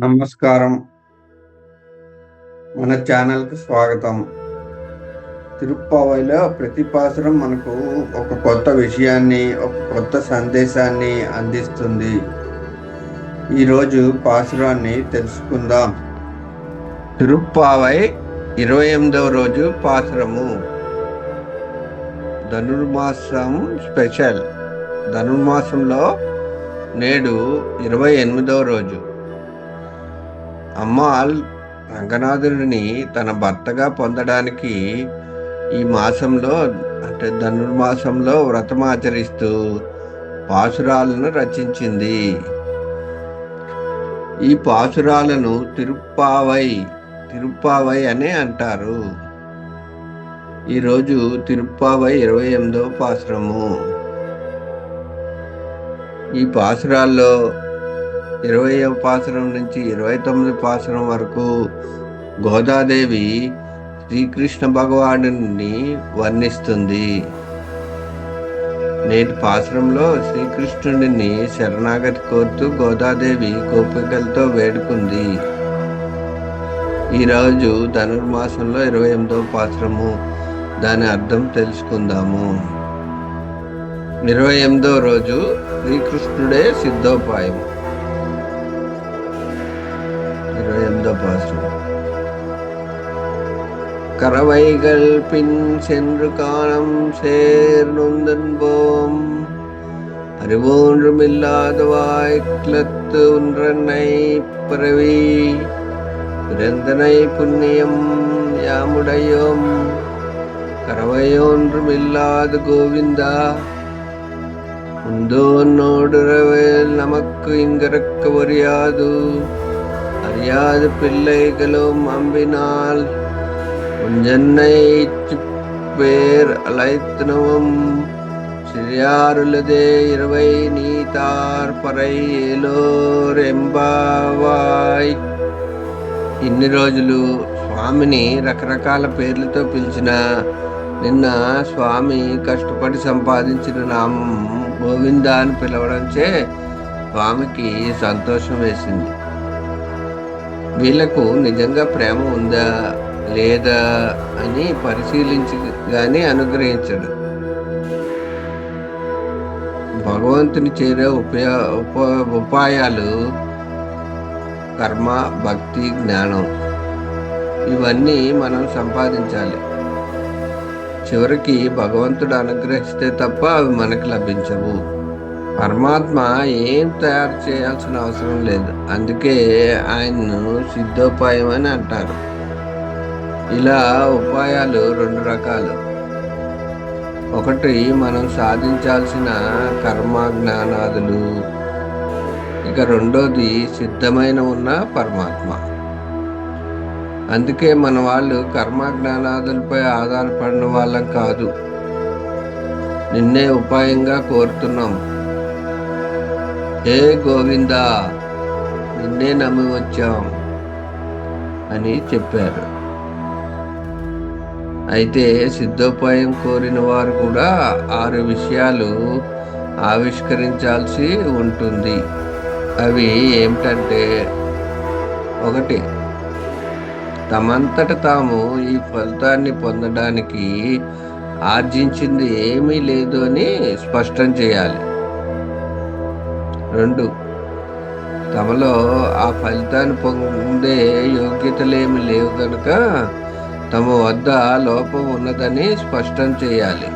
నమస్కారం. మన ఛానల్‌కి స్వాగతం. తిరుప్పావైలో ప్రతి పాసురం మనకు ఒక కొత్త విషయాన్ని, ఒక కొత్త సందేశాన్ని అందిస్తుంది. ఈరోజు పాసురాన్ని తెలుసుకుందాం. తిరుప్పావై 28వ రోజు పాసురము. ధనుర్మాసం స్పెషల్. ధనుర్మాసంలో నేడు 28వ రోజు. అమ్మాల్ రంగనాథుడిని తన భర్తగా పొందడానికి ఈ మాసంలో అంటే ధనుర్మాసంలో వ్రతం ఆచరిస్తూ పాసురాలను రచించింది. ఈ పాసురాలను తిరుప్పావై అనే అంటారు. ఈరోజు తిరుప్పావై 28వ పాసురము. ఈ పాసురాల్లో 20వ పాసురం నుంచి 29 పాసురం వరకు గోదాదేవి శ్రీకృష్ణ భగవానుని వర్ణిస్తుంది. నేటి పాసురంలో శ్రీకృష్ణుడిని శరణాగతి కోరుతూ గోదాదేవి గోపికలతో వేడుకుంది. ఈరోజు ధనుర్మాసంలో 28వ పాసురము. దాని అర్థం తెలుసుకుందాము. 28వ రోజు శ్రీకృష్ణుడే సిద్ధోపాయం. 28వ పాసురం. கரவைகள் பின் சென்று காணம் சேர்நுந்தன்போம் அறிவொன்றுமில்லாதவாய் கிளத்து ஒன்றனை பிறவி பிறந்தனை புண்ணியம் யாமுடையோம் கரவையொன்றுமில்லாத கோவிந்தா உந்தோன்னோடுறவேல் நமக்கு இங்கிருக்க வரியாது அறியாத பிள்ளைகளும் அம்பினால் உஞ்சன்னை பேர் அழைத்தனவும் சிறியாருளதே இரவை நீத்தார் పరై ఏలోర్ ఎంబావాయ్. ఇన్ని రోజులు స్వామిని రకరకాల పేర్లతో పిలిచిన నిన్న స్వామి కష్టపడి సంపాదించిన నామం గోవింద అని పిలవడంచే స్వామికి సంతోషం వేసింది. వీళ్లకు నిజంగా ప్రేమ ఉందా లేదా అని పరిశీలించి గాని అనుగ్రహించడు. భగవంతుని చేరే ఉపాయాలు కర్మ, భక్తి, జ్ఞానం ఇవన్నీ మనం సంపాదించాలి. చివరికి భగవంతుడు అనుగ్రహిస్తే తప్ప అవి మనకు లభించవు. పరమాత్మ ఏం తయారు చేయాల్సిన అవసరం లేదు. అందుకే ఆయన్ను సిద్ధోపాయం అని అంటారు. ఇలా ఉపాయాలు 2 రకాలు. ఒకటి మనం సాధించాల్సిన కర్మ జ్ఞానాదులు, ఇక రెండోది సిద్ధమైన ఉన్న పరమాత్మ. అందుకే మన వాళ్ళు కర్మ జ్ఞానాదులపై ఆధారపడిన వాళ్ళం కాదు. నిన్నే ఉపాయంగా కోరుతున్నాం. హే గోవిందా, నిన్నే నమ్మి వచ్చాం అని చెప్పారు. అయితే సిద్ధోపాయం కోరిన వారు కూడా 6 విషయాలు ఆవిష్కరించాల్సి ఉంటుంది. అవి ఏమిటంటే, 1. తమంతట తాము ఈ ఫలితాన్ని పొందడానికి ఆర్జించింది ఏమీ లేదు అని స్పష్టం చేయాలి. 2. తమలో ఆ ఫలితాన్ని పొందే యోగ్యతలేమి లేవు కనుక తమ వద్ద లోపం ఉన్నదని స్పష్టం చేయాలి.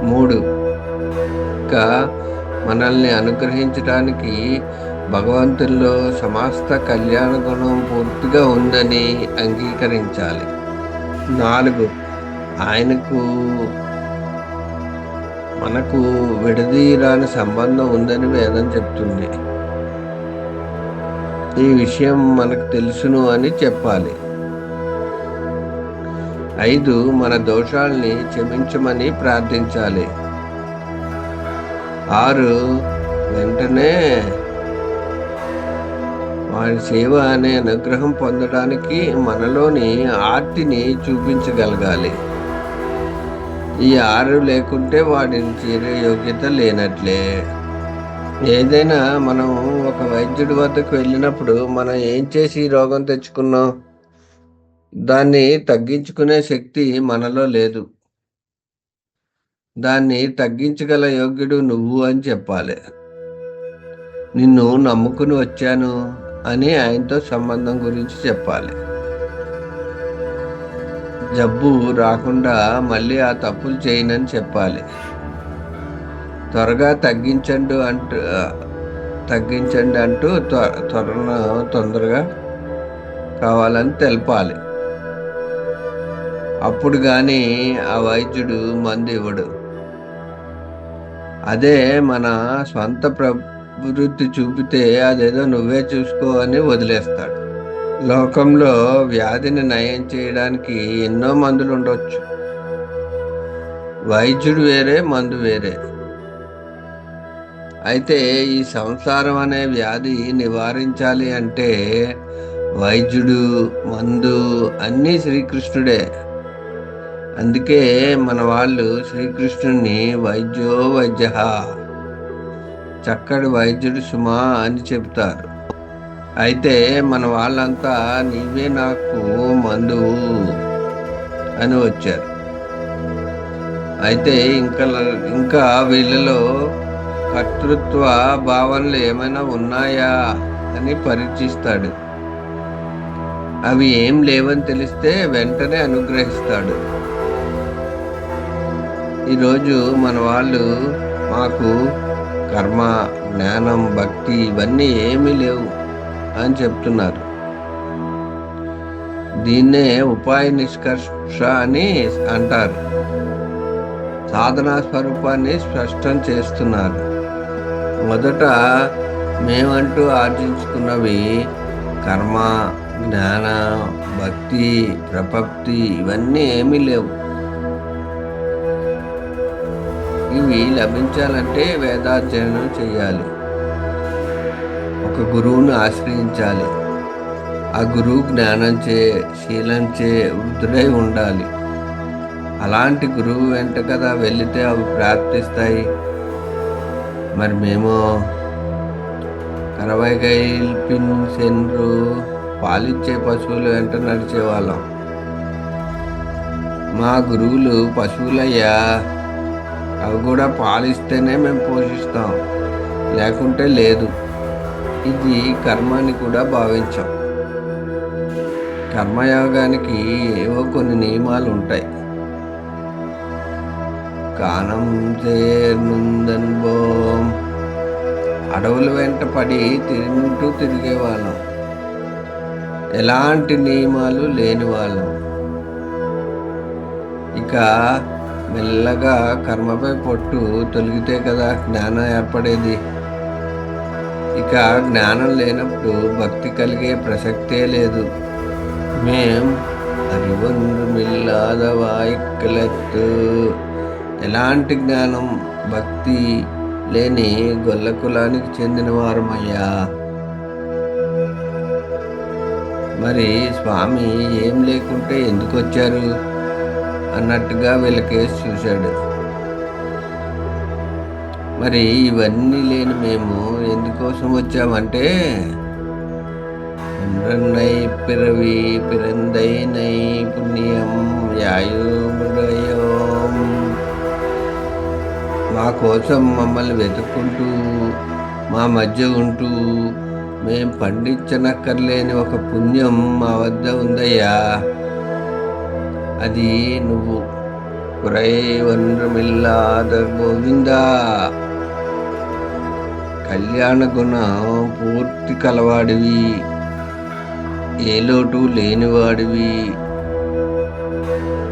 3. ఇంకా మనల్ని అనుగ్రహించడానికి భగవంతుల్లో సమస్త కళ్యాణ గుణం పూర్తిగా ఉందని అంగీకరించాలి. 4. ఆయనకు మనకు విడదీరాని సంబంధం ఉందని వేదం చెప్తుంది. ఈ విషయం మనకు తెలుసును అని చెప్పాలి. 5. మన దోషాల్ని క్షమించమని ప్రార్థించాలి. 6. వెంటనే వారి సేవ అనే అనుగ్రహం పొందడానికి మనలోని ఆర్తిని చూపించగలగాలి. ఈ 6 లేకుంటే వాడిని చేరే యోగ్యత లేనట్లే. ఏదైనా మనం ఒక వైద్యుడి వద్దకు వెళ్ళినప్పుడు మనం ఏం చేసి ఈ రోగం తెచ్చుకున్నాం? దాన్ని తగ్గించుకునే శక్తి మనలో లేదు. దాన్ని తగ్గించగల యోగ్యుడు నువ్వు అని చెప్పాలి. నిన్ను నమ్ముకుని వచ్చాను అని ఆయనతో సంబంధం గురించి చెప్పాలి. జబ్బు రాకుండా మళ్ళీ ఆ తప్పులు చేయనని చెప్పాలి. త్వరగా తగ్గించండి అంటూ తొందరగా కావాలని తెలపాలి. అప్పుడు కానీ ఆ వైద్యుడు మందు ఇవ్వడు. అదే మన స్వంత ప్రవృత్తి చూపితే అదేదో నువ్వే చూసుకో అని వదిలేస్తాడు. లోకంలో వ్యాధిని నయం చేయడానికి ఎన్నో మందులు ఉండొచ్చు. వైద్యుడు వేరే, మందు వేరే. అయితే ఈ సంసారం అనే వ్యాధి నివారించాలి అంటే వైద్యుడు, మందు అన్నీ శ్రీకృష్ణుడే. అందుకే మన వాళ్ళు శ్రీకృష్ణుడిని వైద్యో వైద్య, చక్కటి వైద్యుడు సుమా అని చెబుతారు. అయితే మన వాళ్ళంతా నీవే నాకు మందువు అని వచ్చారు. అయితే ఇంకా వీళ్ళలో కర్తృత్వ భావనలు ఏమైనా ఉన్నాయా అని పరీక్షిస్తాడు. అవి ఏం లేవని తెలిస్తే వెంటనే అనుగ్రహిస్తాడు. ఈరోజు మన వాళ్ళు మాకు కర్మ, జ్ఞానం, భక్తి ఇవన్నీ ఏమీ లేవు అని చెప్తున్నారు. దీన్నే ఉపాయ నిష్కర్ష అని అంటారు. సాధనా స్వరూపాన్ని స్పష్టం చేస్తున్నారు. మొదట మేమంటూ ఆర్జించుకున్నవి కర్మ, జ్ఞాన, భక్తి, ప్రపత్తి ఇవన్నీ ఏమీ లేవు. ఇవి లభించాలంటే వేదాధ్యయనం చేయాలి. ఒక గురువును ఆశ్రయించాలి. ఆ గురువు జ్ఞానంచే, శీలంచే వృద్ధుడై ఉండాలి. అలాంటి గురువు వెంట కదా వెళితే అవి ప్రాప్తిస్తాయి. మరి మేము కరవైగైల్పిన్ సెన్రు పాలిచ్చే పశువులు వెంట నడిచేవాళ్ళం. మా గురువులు పశువులయ్యా, అవి కూడా పాలిస్తేనే మేము పోషిస్తాం, లేకుంటే లేదు. ఇది కర్మని కూడా భావించాం. కర్మయోగానికి ఏవో కొన్ని నియమాలు ఉంటాయి. కానం చేర్నుందన్బోం, అడవుల వెంట పడి తిరిగేవాళ్ళం. ఎలాంటి నియమాలు లేని వాళ్ళం. ఇక మెల్లగా కర్మపై పొట్టు తొలగితే కదా జ్ఞానం ఏర్పడేది. ఇక జ్ఞానం లేనప్పుడు భక్తి కలిగే ప్రసక్తే లేదు. మేం అరివొందుమిల్లాద వాయిక్కలెత్తు, ఎలాంటి జ్ఞానం, భక్తి లేని గొల్ల కులానికి చెందిన వారమయ్యా. మరి స్వామి ఏం లేకుంటే ఎందుకు వచ్చారు అన్నట్టుగా వీళ్ళకేసి చూశాడు. మరి ఇవన్నీ లేని మేము ఎందుకోసం వచ్చామంటే, పిరవి పిరందైనై పుణ్యం యాయుమృడయోం, మా కోసం మమ్మల్ని వెతుక్కుంటూ మా మధ్య ఉంటూ మేం పండించనక్కర్లేని ఒక పుణ్యం మా వద్ద ఉందయ్యా. అది నువ్వు. కురైవన్రమిల్లాద గోవిందా, కళ్యాణ గుణం పూర్తి కలవాడివి, ఏ లోటు లేనివాడివి,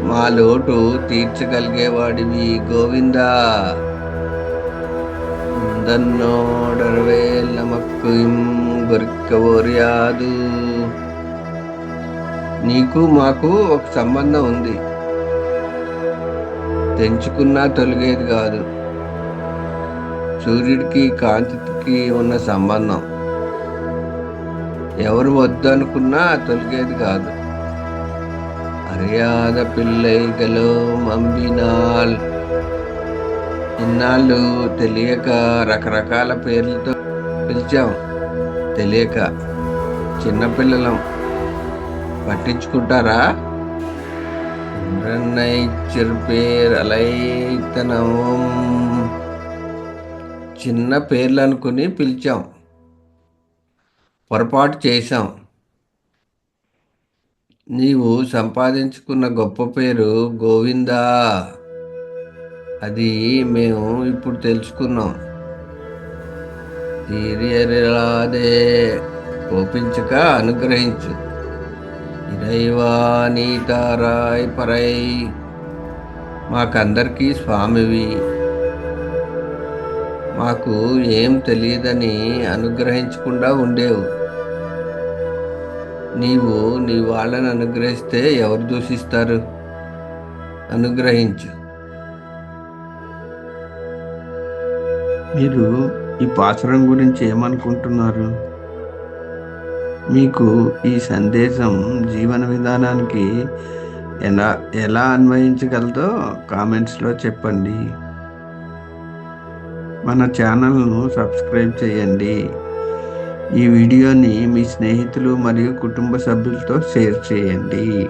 మా లోటు తీర్చగలిగేవాడివి గోవిందా. ముందన్నోడరవేల్ నమక్కు గొరిక్కవోర్యాదు, నీకు మాకు ఒక సంబంధం ఉంది, తెంచుకున్నా తొలగేది కాదు. సూర్యుడికి కాంతికి ఉన్న సంబంధం ఎవరు వద్దనుకున్నా తొలగేది కాదు. అరియాద పిల్లైగలో మంబినాల్, ఇన్నాళ్ళు తెలియక రకరకాల పేర్లతో పిలిచాం. తెలియక చిన్నపిల్లలం పట్టించుకుంటారా? ఇచ్చారు పేరు అలైతనం. చిన్న పేర్లు అనుకుని పిలిచాం. పొరపాటు చేశాం. నీవు సంపాదించుకున్న గొప్ప పేరు గోవిందా. అది మేము ఇప్పుడు తెలుసుకున్నాం. తీరియలాదే కోపించక అనుగ్రహించు. ఇరైవా నీతారాయ్ పరై. మాకందరికీ స్వామివి. మాకు ఏం తెలియదని అనుగ్రహించకుండా ఉండేవు. నీవు నీ వాళ్ళని అనుగ్రహిస్తే ఎవరు దూషిస్తారు? అనుగ్రహించు. మీరు ఈ పాసురం గురించి ఏమనుకుంటున్నారు? మీకు ఈ సందేశం జీవన విధానానికి ఎలా అన్వయించగలదో కామెంట్స్లో చెప్పండి. మన ఛానల్ను సబ్స్క్రైబ్ చేయండి. ఈ వీడియోని మీ స్నేహితులు మరియు కుటుంబ సభ్యులతో షేర్ చేయండి.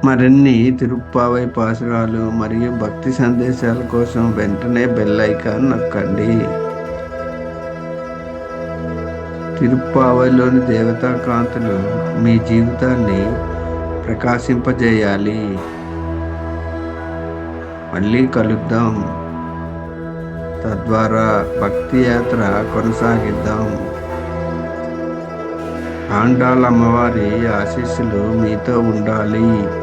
మరిన్ని తిరుప్పావై పాసురాలు మరియు భక్తి సందేశాల కోసం వెంటనే బెల్ ఐకాన్ నొక్కండి. తిరుప్పావైలోని దేవతా కాంతులు మీ జీవితాన్ని ప్రకాశింపజేయాలి. మళ్ళీ కలుద్దాం. తద్వారా భక్తి యాత్ర కొనసాగిద్దాం. ఆండాళ్ అమ్మవారి ఆశీస్సులు మీతో ఉండాలి.